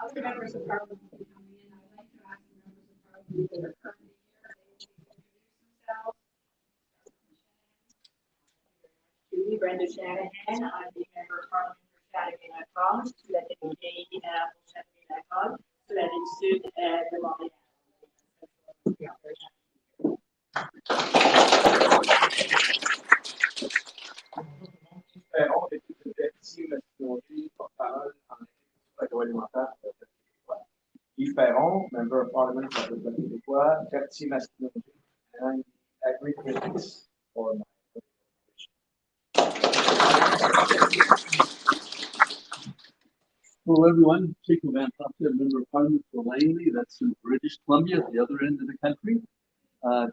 Other members of Parliament will be coming in. I'd like to ask the members of Parliament that are currently here, they will introduce themselves. Julie Brenda Shanahan, I'm the member of Parliament for Shanahan sur la TBT pour Shanahan sur la rive sud de Montréal. Différent, member of parliament for the Québécois, quartier masculinité, and agri-critics for my Hello everyone, Jacob Van Tofte, member of parliament for Langley, that's in British Columbia at the other end of the country.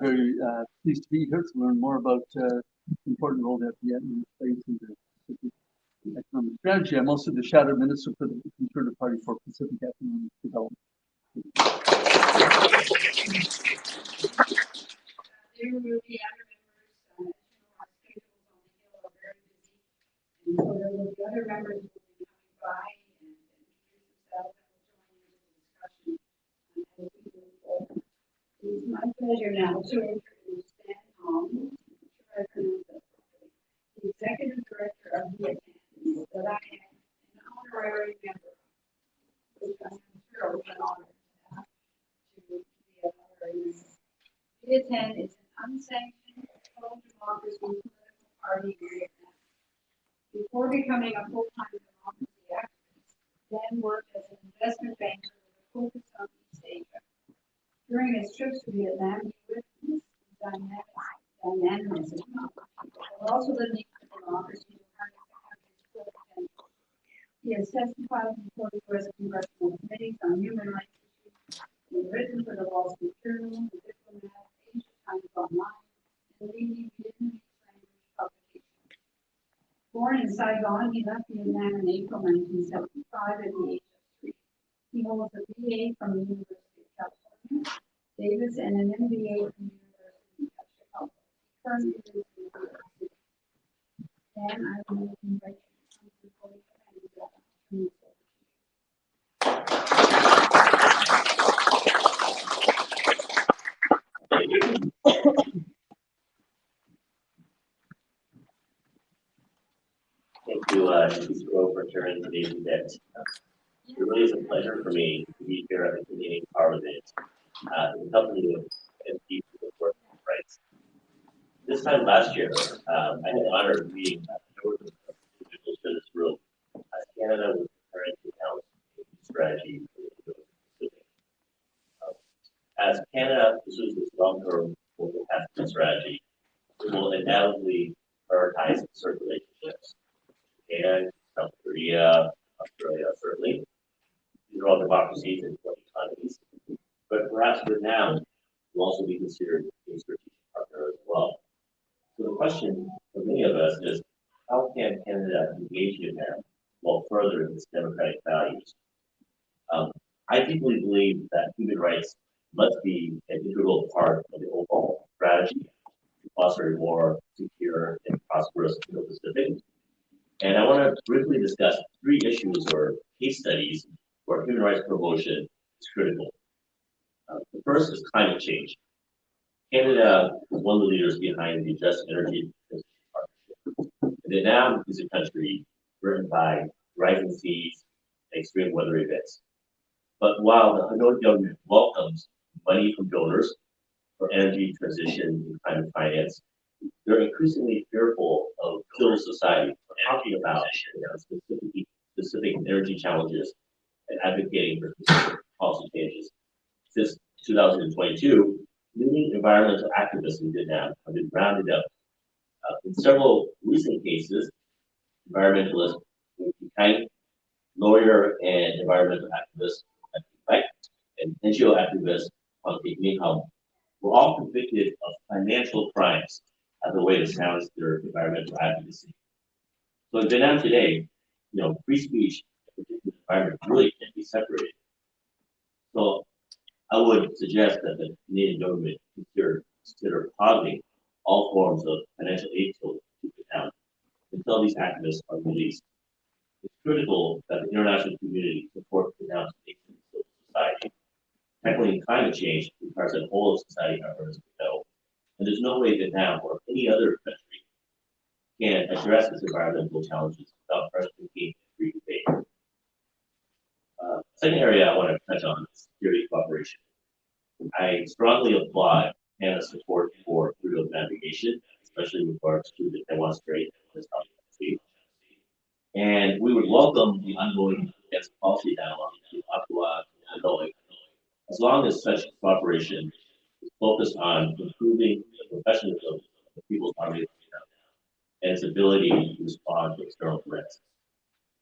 Very pleased to be here to learn more about the important role that the admin plays in the Pacific economic strategy. I'm also the shadow minister for the Conservative Party for Pacific Economic Development. There will be other members, our schedules on the Hill are very busy, and so there will be other members who will be coming by and introduce themselves and will join in the discussion as we move forward. It is my pleasure now to introduce Dan Hong, should I pronounce that correctly, the Executive Director of Việt, that I am an honorary member, which I am sure was an honor to be an honorary member. Việt is an unsanctioned pro-democracy political party in Vietnam. Before becoming a full-time democracy activist, Dan worked as an investment banker with a focus on East Asia. During his trips to Vietnam, he witnessed dynamism, but also the need for democracy to harness the country's full potential. He has testified before the U.S. congressional committees on human rights issues, and written for the Wall Street Journal, The Diplomat, Asia Times Online, and leading Vietnamese language publications. Born in Saigon, he left Vietnam in April 1975 at the age of 3. He holds a BA from the University of California, Davis, and an MBA from the University of Chicago. He currently lives in New York City. Dan, I will invite you to come to the podium and turn this over to you. Thank you, for chairing today's event. It really is a pleasure for me to be here at the Canadian Parliament to help you and keep the work rights. This time last year, I had the honor of meeting members of individuals in this room as Canada was preparing to announce a strategy for the Pacific. As Canada pursues this long-term global pathway strategy, it will undoubtedly prioritize certain relationships. Japan, South Korea, Australia, certainly. These are all democracies and economies. But perhaps Vietnam will also be considered a strategic partner as well. So the question for many of us is, how can Canada engage Vietnam while furthering its democratic values? I deeply believe that human rights must be an integral part of the overall strategy to foster a more secure and prosperous Indo-Pacific. And I want to briefly discuss 3 issues or case studies where human rights promotion is critical. The first is climate change. Canada is one of the leaders behind the Just Energy Transition Partnership. Vietnam is a country burdened by rising seas and extreme weather events. But while the Hanoi government welcomes money from donors for energy transition and climate finance, they're increasingly fearful of civil society talking about specific energy challenges and advocating for specific policy changes. Since 2022, leading environmental activists in Vietnam have been rounded up. In several recent cases, environmentalists Thanh, lawyer and environmental activist and NGO activist Minh Hồng were all convicted of financial crimes as a way to silence their environmental advocacy. So in Vietnam today, free speech and the environment really can't be separated. So I would suggest that the Canadian government consider pausing all forms of financial aid to Vietnam until these activists are released. It's critical that the international community support Vietnam's nation civil society. Tackling climate change requires that whole of society efforts to know, and there's no way Vietnam or any other country can address its environmental challenges without first thinking free debate. Second area I want to touch on is security cooperation. I strongly applaud Canada's support for freedom of navigation, especially with regards to the Taiwan Strait and South Sea. And we would welcome the ongoing against policy dialogue in Ottawa and Hanoi, as long as such cooperation is focused on improving the professionalism of the People's Army of Vietnam and its ability to respond to external threats.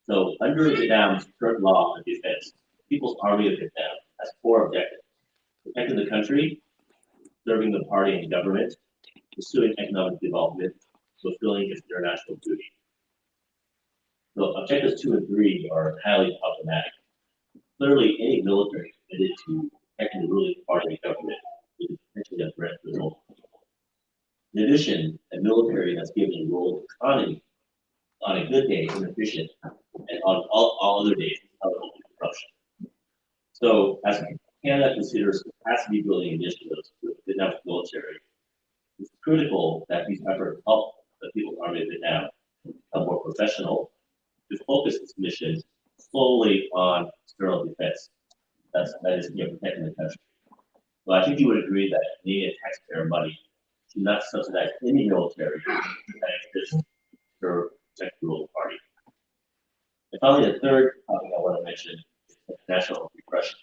So, under Vietnam's current law of defense, the People's Army of Vietnam has 4 objectives: protecting the country, serving the party and government, pursuing economic development, fulfilling its international duty. So, objectives 2 and 3 are highly problematic. Clearly, any military committed to protecting the ruling party and government is potentially a threat to the whole people. In addition, a military that's given a role of economy on a good day inefficient, and on all other days powerful corruption. So, as Canada considers capacity building initiatives with the Vietnam's military, it's critical that these efforts help the People's Army of Vietnam become more professional, to focus its missions solely on external defense. That is, protecting the country. So I think you would agree that Canadian taxpayer money should not subsidize any military that exists to protect the ruling party. And finally, the third topic I want to mention is international repression.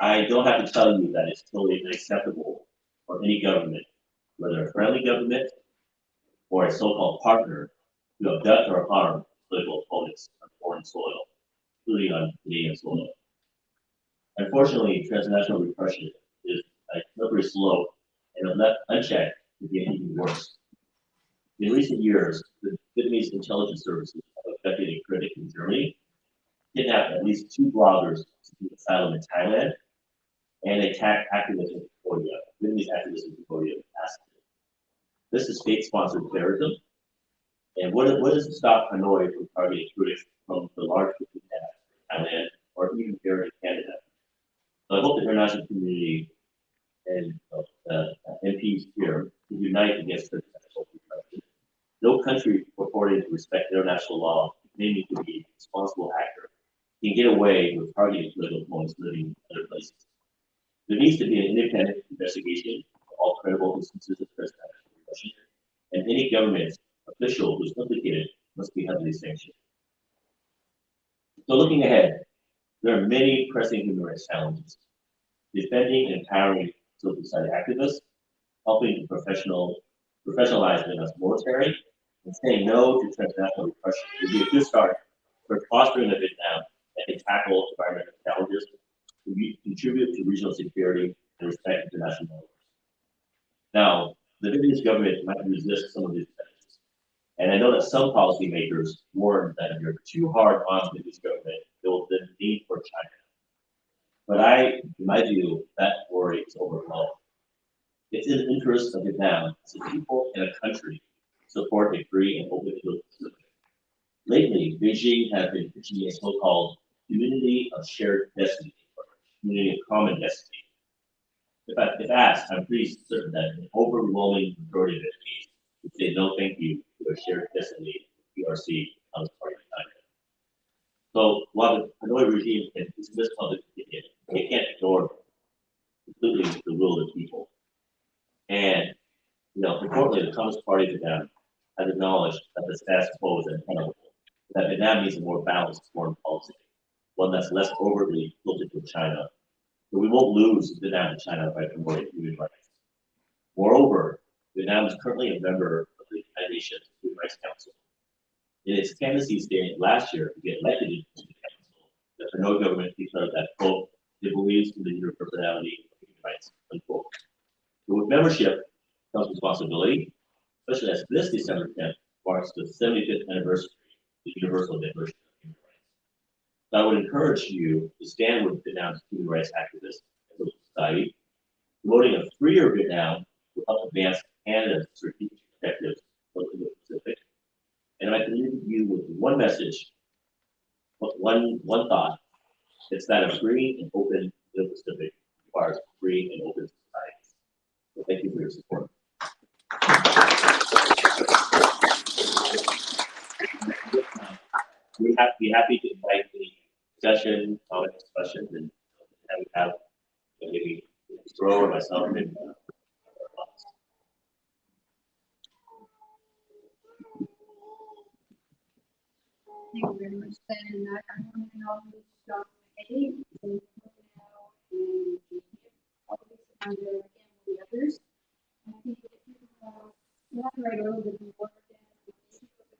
I don't have to tell you that it's totally unacceptable for any government, whether a friendly government or a so-called partner, to abduct or harm political opponents on foreign soil, including on Canadian soil. Unfortunately, transnational repression is a slippery slope, and if left unchecked, it can get even worse. In recent years, the Vietnamese intelligence services have abducted a critic in Germany, kidnapped at least 2 bloggers seeking asylum in Thailand, and attacked activists in Cambodia, Vietnamese activists in Cambodia. This is state-sponsored terrorism. And what does it stop Hanoi from targeting critics from the large kidnapping in Thailand or even here in Canada? So I hope the international community and MPs here can unite against this repression. No country purporting to respect international law, claiming to be a responsible actor, can get away with targeting political opponents living in other places. There needs to be an independent investigation of all credible instances of transnational repression, and any government official who is implicated must be heavily sanctioned. So looking ahead, there are many pressing human rights challenges. Defending and empowering civil society activists, helping to professionalize the military, and saying no to transnational repression would be a good start for fostering a Vietnam that can tackle environmental challenges, contribute to regional security, and respect international norms. Now, the Vietnamese government might resist some of these measures, and I know that some policymakers warn that if you're too hard on the Vietnamese government, they will then lean for China. But in my view, that worry is overblown. It's in the interest of Vietnam as a people and a country to support a free and open Indo-Pacific. Lately, Beijing has been pitching a so-called community of shared destiny, or community of common destiny. If asked, I'm pretty certain that an overwhelming majority of Vietnamese would say no thank you to a shared destiny PRC on the part of China. So while the Hanoi regime can dismiss public opinion, they can't ignore completely the will of the people. And importantly, the Communist Party of Vietnam has acknowledged that the status quo is untenable, that Vietnam needs a more balanced foreign policy, one that's less overtly tilted to China. But we won't lose Vietnam to China by promoting human rights. Moreover, Vietnam is currently a member of the United Nations Human Rights Council. In its candidacy statement last year to get elected into the council, the Hanoi government declared that, quote, it believes in the universality of human rights, unquote. But with membership comes responsibility, especially as this December 10th marks the 75th anniversary of the Universal Declaration of Human Rights. So I would encourage you to stand with Vietnam's human rights activists and civil society. Promoting a freer Vietnam will help advance Canada's strategic objectives for the Pacific. And I can leave you with one message, one thought. It's that a free and open Indo-Pacific requires free and open societies. So thank you for your support. We'd be happy to invite any discussion, comment, discussions, and have maybe Throw or myself and Thank you very much, Ben. And I want to know who's John McKay and and again with the others. I think if you elaborate a little bit more, then the issue of the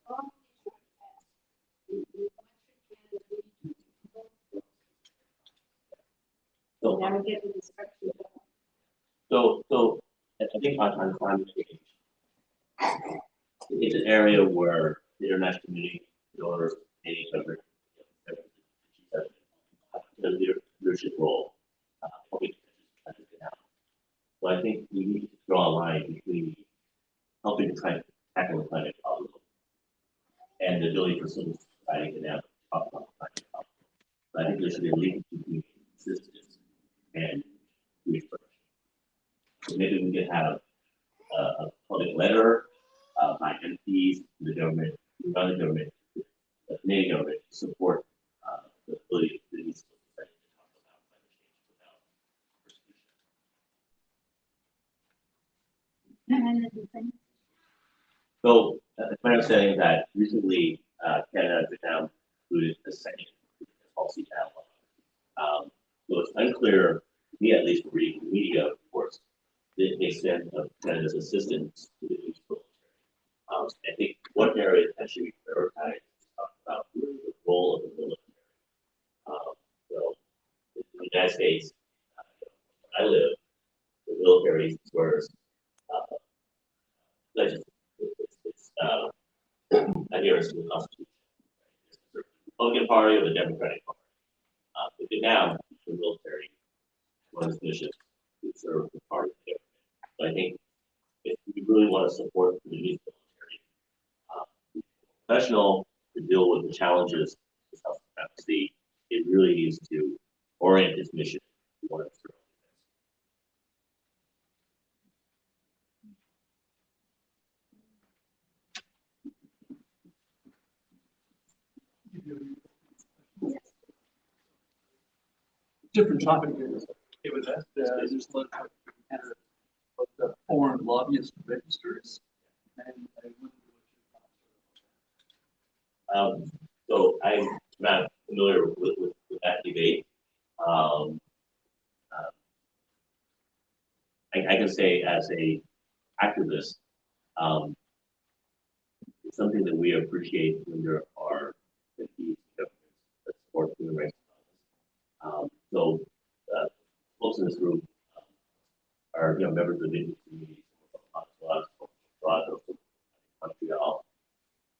climate change, all the issue so, Never get the instruction. so I think on climate change, it's an area where the international community, donors, any other the leadership role, helping to get out. So I think we need to draw a line between helping to try to tackle the climate problem and the ability for civil society to now talk about the climate problem. But I think there should be a link between resistance and research. So maybe we could have a public letter by MPs to the government, to run the government, the Canadian government to support the ability of the civil society to talk about climate change without persecution. So it's my understanding that recently Canada has now included the second policy dialogue. So it's unclear, to me at least, reading the media, of course, the extent of Canada's assistance to the youth military. I think one area that should be prioritized is talk about the role of the military. So in the United States, where I live, the military is where it's adherence to the Constitution. The Republican Party or the Democratic Party. But now, the military runs missions to serve the party. So I think if we really want to support the youth military, professional to deal with the challenges of South Supremacy, it really needs to orient its mission to what it's doing. Different topic here. It was asked, just let Canada about the foreign lobbyist registers. And I wonder what your thoughts are. So I'm not familiar with that debate. I can say as a activist, it's something that we appreciate when there are entities, governments that support human rights. So folks in this group are members of the indigenous communities, Montreal,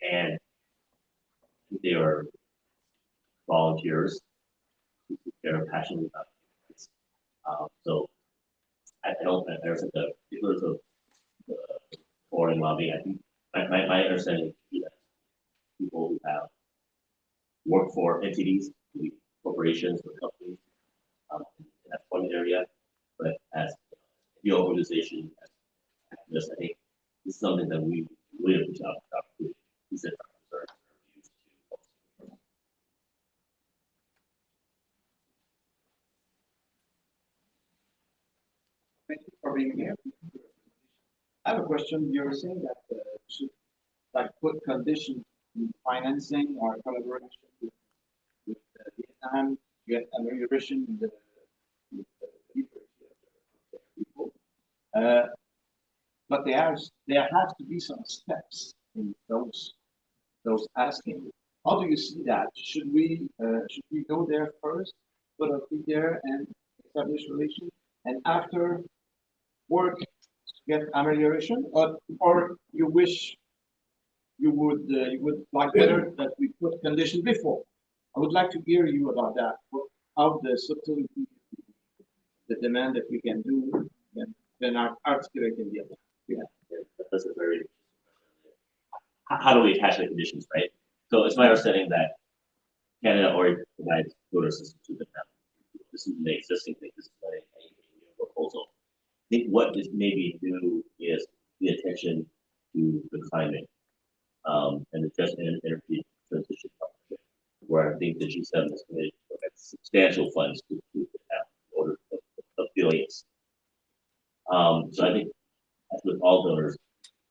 and they are volunteers who are passionate about human rights. So I don't think there's the particulars of the foreign lobby. I think my understanding is that people who have worked for entities, corporations or companies, that's one area. But as the organization, as activists, I think this is something that we really have to present our concerns and our views to. Thank you for being here. I have a question. You're saying that should put conditions in financing or collaboration with Vietnam, get amelioration in the people. But there has to be some steps in those asking. How do you see that? Should we go there first, put a feet there and establish relations, and after work to get amelioration, or you wish you would like better that we put conditions before? I would like to hear you about that. How the subtlety, the demand that we can do, and then our skill can be applied. Yeah, that's a very how do we attach the conditions, right? So it's my understanding that Canada already provides voter assistance to them now. This is the existing thing. This is not a new proposal. I think what is maybe new is the attention to the climate and the just energy transition partnership, where I think the G7 is committed to substantial funds to have order of billions. So I think as with all donors,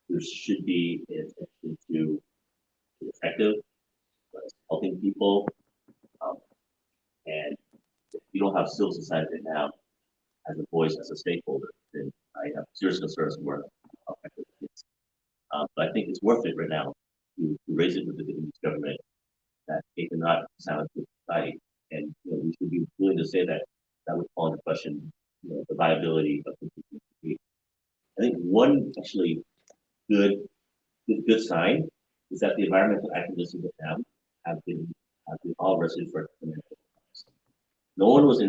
there should be an attention to effective, helping people, and if you don't have civil society right now as a voice, as a stakeholder, then I have serious concerns where how effective it is. But I think it's worth it right now to raise it with the Vietnamese government that they cannot silence the society, and we should be willing to say that that would call into question the viability of the PPP. I think one actually good sign is that the environmental activists in Vietnam have been all arrested for criminal crimes. No one was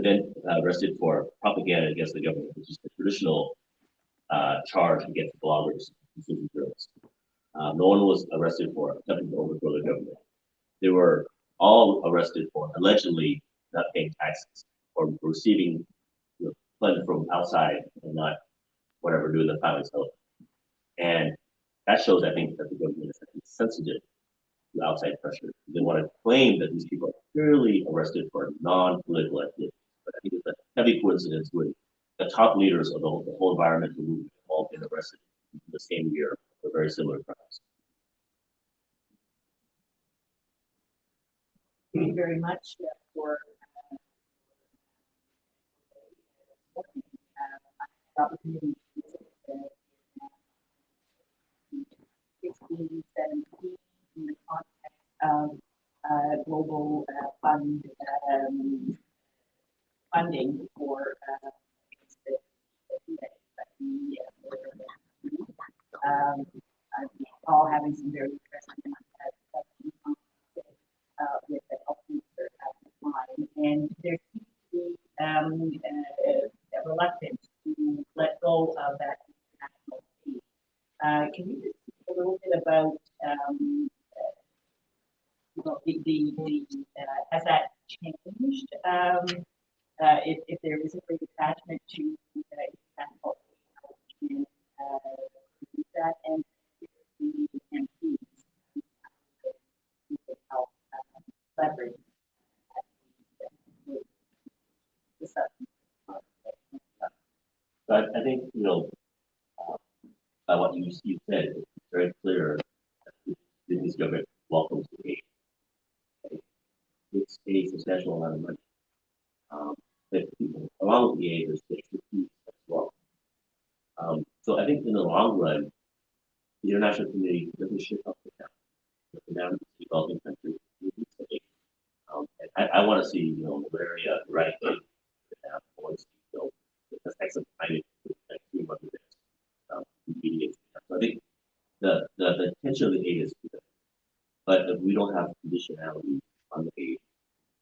arrested for propaganda against the government, which is the traditional charge against bloggers and journalists. No one was arrested for attempting to overthrow the government. They were all arrested for allegedly not paying taxes or receiving funds from outside and not whatever doing the filing itself. And that shows, I think, that the government is sensitive to outside pressure. They want to claim that these people are purely arrested for non-political activities. But I think it's a heavy coincidence with the top leaders of the whole environmental movement all been arrested in the same year for very similar crimes. Thank you very much for the opportunity to visit 16, 17 in the context of global funding for all having some very interesting questions with the health minister at the time, and there seems to be a reluctance to let go of that international fee. Can you just speak a little bit about has that changed? If there is a great attachment to international fee, how we can do that, and the MPs help leverage So I think, by what you said, it's very clear that the Vietnamese government welcomes the aid. It's a substantial amount of money. But along with the aid, there's the expertise as well. So I think in the long run, the international community doesn't shift up and down. Vietnam is a developing country. And I want to see, malaria eradicate Vietnam. I want to see, the effects of climate extreme weather events, so I think the intention of the aid is good, but if we don't have conditionality on the aid,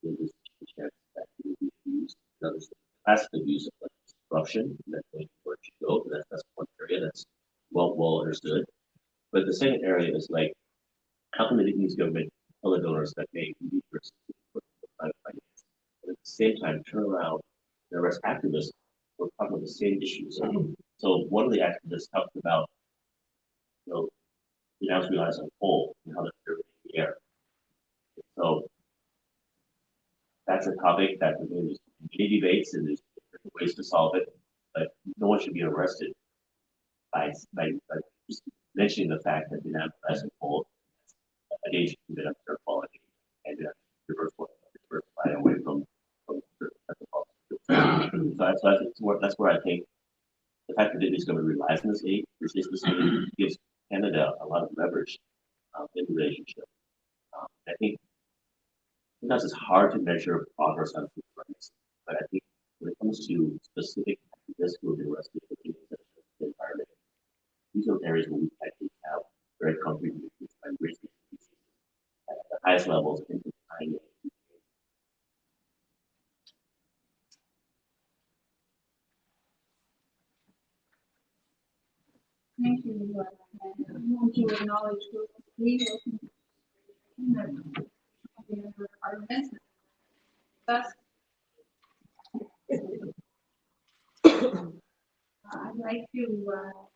then there's a chance that it will be used. Another classic abuse of corruption, that's where it should go. That's one area that's well understood. But the second area is like, how can the Vietnamese government tell the donors that they need for climate finance, and at the same time turn around and arrest activists who are talking about the same issues? So one of the activists talked about, Vietnam's reliance on coal and how that's dirty in the air. So that's a topic that there's many debates and there's different ways to solve it, but no one should be arrested by just mentioning the fact that Vietnam relies on coal. A danger to Vietnam's air quality and diversify away from that's where I think the fact that Vietnamese government relies on this aid, gives Canada a lot of leverage in the relationship. I think sometimes it's hard to measure progress on food rights, but I think when it comes to specific activists who have been arrested for the environment, these are areas where we actually have very concrete movements by raising species at the highest levels in time. acknowledge we our business. Thus, I'd like to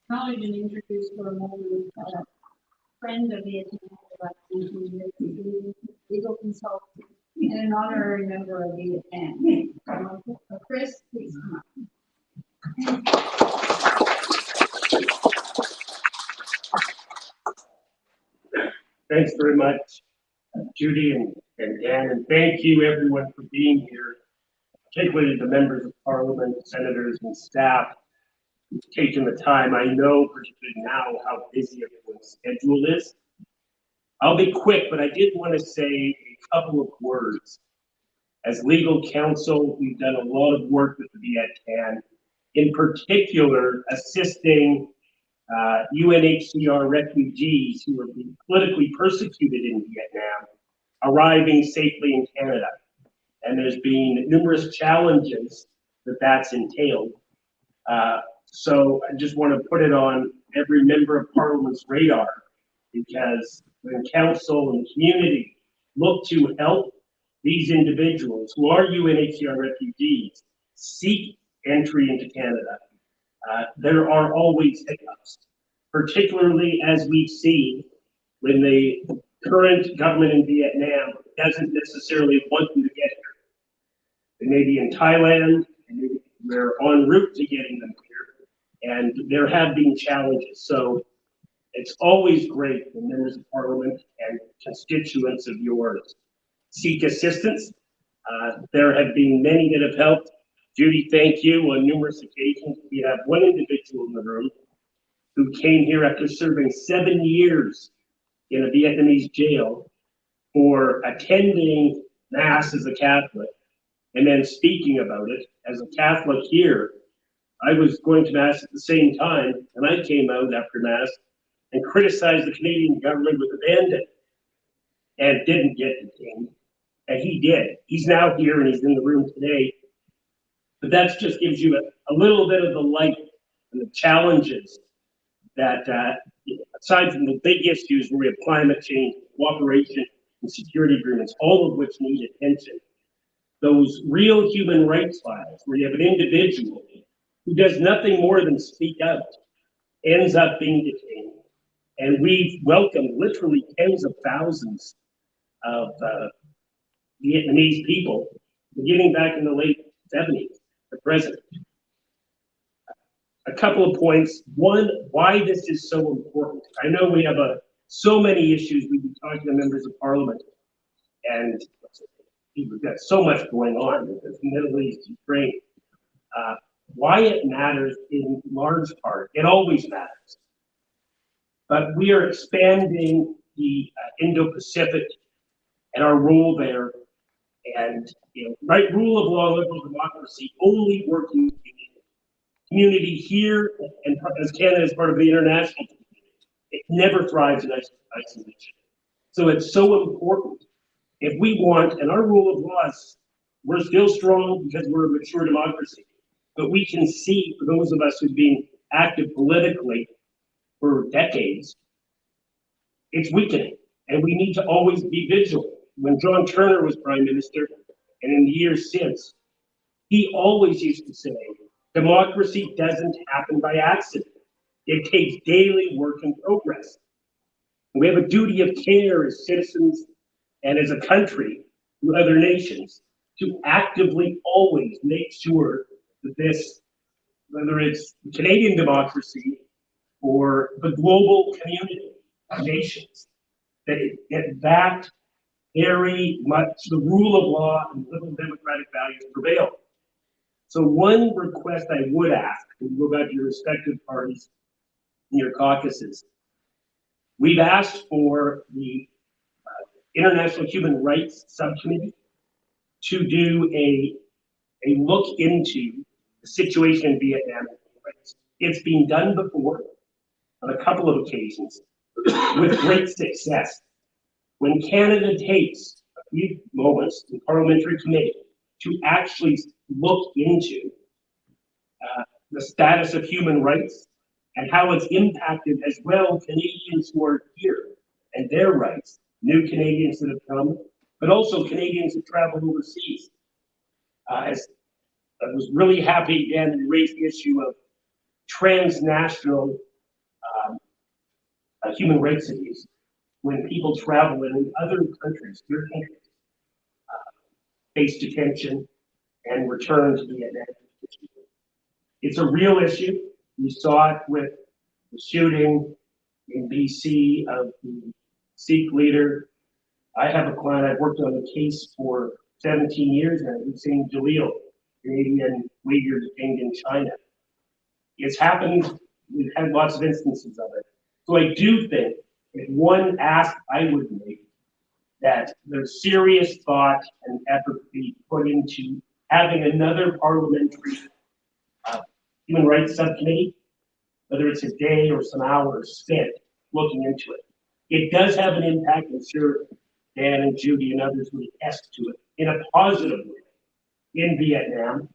acknowledge and introduce for a moment a friend of the legal consultant and an honorary member of the Đảng. Chris, please come up. Thanks very much, Judy and Dan, and thank you everyone for being here, particularly the members of Parliament, senators, and staff who've taken the time. I know, particularly now, how busy everyone's schedule is. I'll be quick, but I did want to say a couple of words. As legal counsel, we've done a lot of work with the Viet, in particular assisting UNHCR refugees who are being politically persecuted in Vietnam, arriving safely in Canada. And there's been numerous challenges that that's entailed. So I just want to put it on every member of Parliament's radar, because when council and the community look to help these individuals who are UNHCR refugees seek entry into Canada, there are always hiccups, particularly as we've seen when the current government in Vietnam doesn't necessarily want them to get here. They may be in Thailand, and we're en route to getting them here, and there have been challenges. So it's always great when members of Parliament and constituents of yours seek assistance. There have been many that have helped. Judy, thank you on numerous occasions. We have one individual in the room who came here after serving 7 years in a Vietnamese jail for attending Mass as a Catholic and then speaking about it. As a Catholic here, I was going to Mass at the same time, and I came out after Mass and criticized the Canadian government with abandon and didn't get detained. And he did. He's now here and he's in the room today. But that just gives you a little bit of the light and the challenges that, aside from the big issues where we have climate change, cooperation, and security agreements, all of which need attention, those real human rights files where you have an individual who does nothing more than speak out, ends up being detained. And we've welcomed literally tens of thousands of Vietnamese people, beginning back in the late 70s. The president. A couple of points. One, why this is so important. I know we have so many issues. We've been talking to members of Parliament, and we've got so much going on with the Middle East, Ukraine. Why it matters in large part, it always matters. But we are expanding the Indo-Pacific and our role there. And right, rule of law, liberal democracy, only working community here, and as Canada is part of the international community, it never thrives in isolation. So it's so important. If we want, and our rule of law is, we're still strong because we're a mature democracy, but we can see, for those of us who've been active politically for decades, it's weakening, and we need to always be vigilant. When John Turner was Prime Minister, and in the years since, he always used to say, democracy doesn't happen by accident. It takes daily work in progress. And we have a duty of care as citizens and as a country to other nations to actively always make sure that this, whether it's Canadian democracy or the global community of nations, that it get back very much the rule of law and liberal democratic values prevail. So one request I would ask, when you go back to your respective parties and your caucuses, we've asked for the International Human Rights Subcommittee to do a look into the situation in Vietnam. It's been done before on a couple of occasions with great success. When Canada takes a few moments in parliamentary committee to actually look into the status of human rights and how it's impacted as well Canadians who are here and their rights, new Canadians that have come, but also Canadians that travel overseas. As I was really happy again to raise the issue of transnational human rights abuse when people travel in other countries, your countries, face detention and return to Vietnam. It's a real issue. We saw it with the shooting in BC of the Sikh leader. I have a client, I've worked on the case for 17 years now, Hussein Jalil, Canadian Uyghur detained in China. It's happened, we've had lots of instances of it. So I do think that one ask I would make that there's serious thought and effort be put into having another parliamentary human rights subcommittee, whether it's a day or some hours spent looking into it. It does have an impact, I'm sure Dan and Judy and others would attest to it, in a positive way in Vietnam.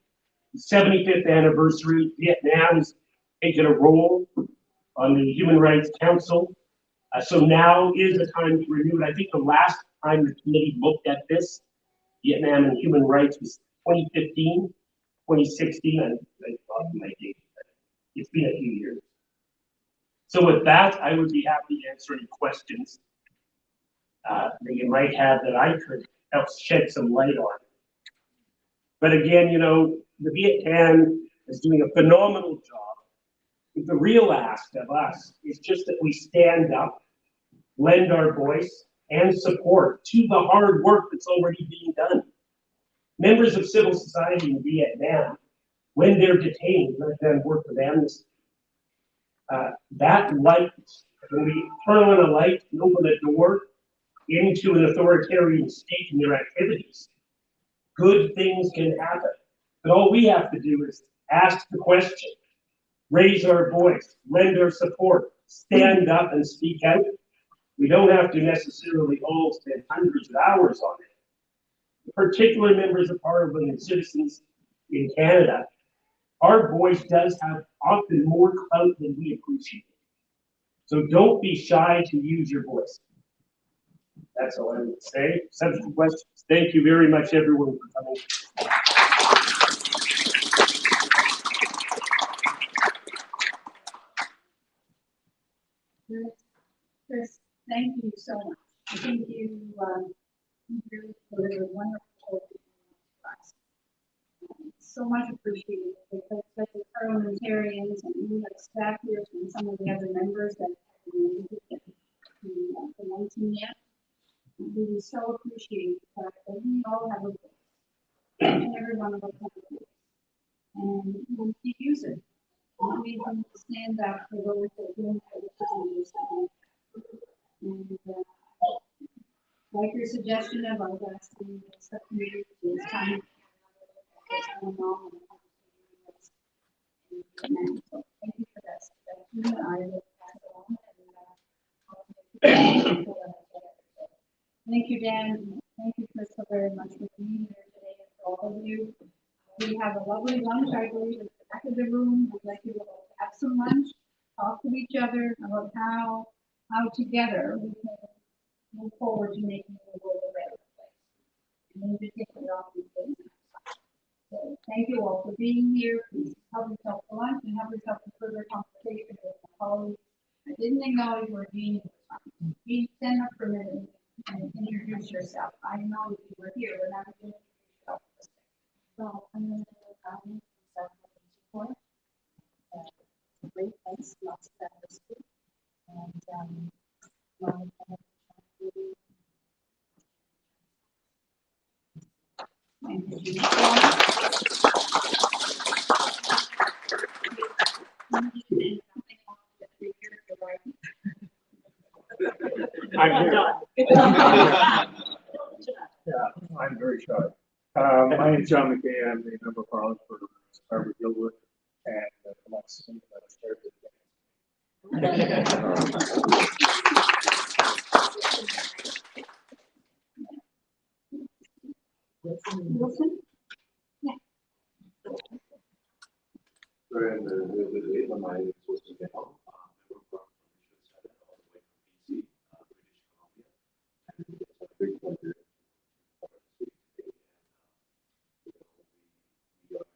The 75th anniversary, Vietnam has taken a role on the Human Rights Council. So now is a time to renew it. I think the last time the committee looked at this, Vietnam and human rights, was 2015, 2016, and I thought my date, but it's been a few years. So with that, I would be happy to answer any questions that you might have that I could help shed some light on. But again, you know, the Viet Cong is doing a phenomenal job. The real ask of us is just that we stand up, lend our voice and support to the hard work that's already being done. Members of civil society in Vietnam, when they're detained, let them work with amnesty. That light, when we turn on a light and open a door into an authoritarian state in their activities, good things can happen. But all we have to do is ask the question, raise our voice, lend our support, stand up and speak out. We don't have to necessarily all spend hundreds of hours on it. Particular members of Parliament and citizens in Canada, our voice does have often more clout than we appreciate. So don't be shy to use your voice. That's all I would say. Subject questions. Thank you very much, everyone, for coming. Chris, thank you so much. I think you really delivered wonderful us. So much appreciated because the parliamentarians and you have staff here and some of the other members that have been to mention yet. We so appreciate the fact that we all have a voice. And every one of us have a voice. And we can use it. And we can stand up for those that don't have a voice. And like your suggestion about asking the subcommittee, it's time going on. So thank you for that suggestion. I will pass it on. Thank you, Dan. Thank you, Crystal, very much for being here today and for all of you. We have a lovely lunch, I believe, at the back of the room. I'd like you to have some lunch, talk to each other about how together we can move forward to making the world a better place. And in particular, all these things. So thank you all for being here. Please help yourself to lunch and help yourself to further conversation with my colleagues. I didn't acknowledge you were being here. Stand up for a minute and introduce yourself. I know that you were here, but now you introduce yourself. So I'm going to go support. Great, thanks, lots of diversity. And thank you. I'm here. Yeah, I'm very shy. My name is John McKay. I'm the member of Parliament for Harvard Gilwood, and I'm not saying that I started Wilson? Yeah. We're in the debate when I was supposed to get home.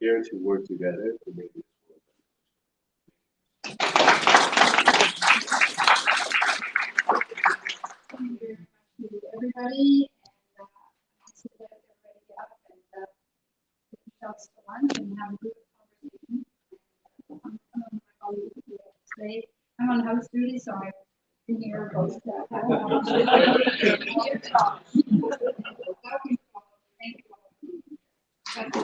here to work together to make this work. Thank you very much to everybody, and also let everybody get up and take yourselves to lunch and have a good conversation. Some of my colleagues say I'm on house duty, so I've been here most of that. Thank you.